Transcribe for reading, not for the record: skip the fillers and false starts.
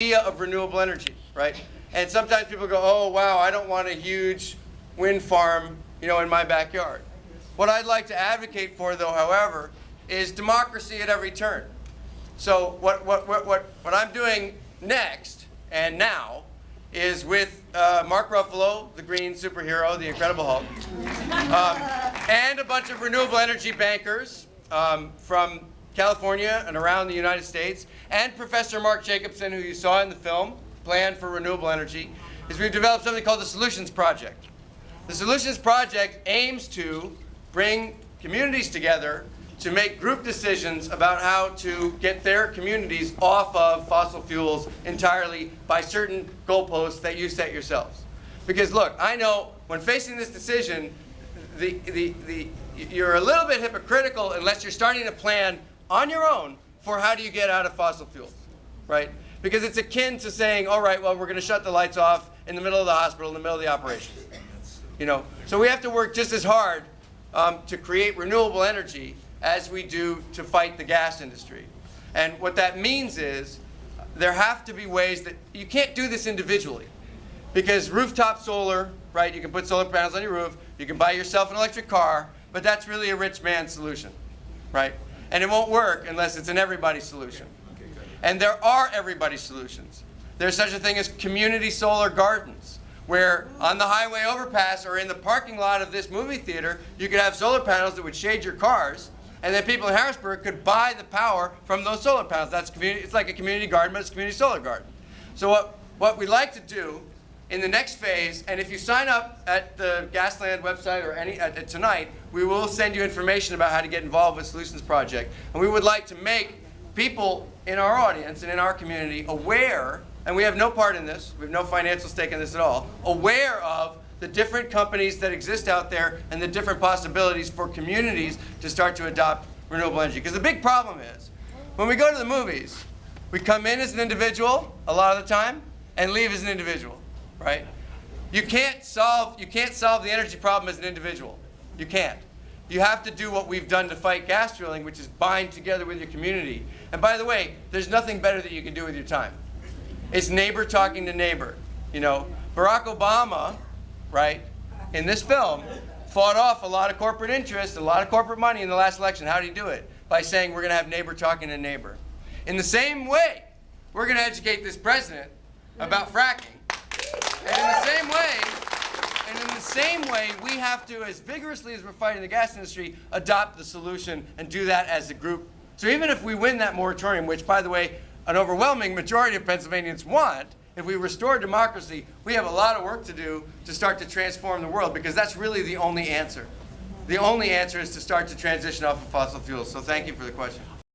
idea of renewable energy, right? And sometimes people go, oh, wow, I don't want a huge wind farm, in my backyard. What I'd like to advocate for, though, however, is democracy at every turn. So what I'm doing next and now is with Mark Ruffalo, the green superhero, the Incredible Hulk, and a bunch of renewable energy bankers from California and around the United States, and Professor Mark Jacobson, who you saw in the film, Plan for Renewable Energy, is we've developed something called the Solutions Project. The Solutions Project aims to bring communities together to make group decisions about how to get their communities off of fossil fuels entirely by certain goalposts that you set yourselves. Because look, I know when facing this decision, you're a little bit hypocritical unless you're starting to plan on your own for how do you get out of fossil fuels, right? Because it's akin to saying, all right, well, we're going to shut the lights off in the middle of the hospital, in the middle of the operation. So we have to work just as hard to create renewable energy as we do to fight the gas industry. And what that means is there have to be ways that you can't do this individually. Because rooftop solar, right, you can put solar panels on your roof, you can buy yourself an electric car, but that's really a rich man's solution, right? And it won't work unless it's an everybody solution. And there are everybody solutions. There's such a thing as community solar gardens, where on the highway overpass or in the parking lot of this movie theater, you could have solar panels that would shade your cars, and then people in Harrisburg could buy the power from those solar panels. That's community. It's like a community garden, but it's a community solar garden. So what we'd like to do in the next phase, and if you sign up at the Gasland website or tonight, we will send you information about how to get involved with Solutions Project. And we would like to make people in our audience and in our community aware, and we have no part in this, we have no financial stake in this at all, aware of the different companies that exist out there and the different possibilities for communities to start to adopt renewable energy. Because the big problem is, when we go to the movies, we come in as an individual a lot of the time and leave as an individual, right? You can't solve the energy problem as an individual. You can't. You have to do what we've done to fight gas drilling, which is bind together with your community. And by the way, there's nothing better that you can do with your time. It's neighbor talking to neighbor. Barack Obama, right, in this film, fought off a lot of corporate interests, a lot of corporate money in the last election. How did he do it? By saying we're going to have neighbor talking to neighbor. In the same way, we're going to educate this president about fracking. And in the same way, we have to, as vigorously as we're fighting the gas industry, adopt the solution and do that as a group. So even if we win that moratorium, which, by the way, an overwhelming majority of Pennsylvanians want, if we restore democracy, we have a lot of work to do to start to transform the world, because that's really the only answer. The only answer is to start to transition off of fossil fuels. So thank you for the question.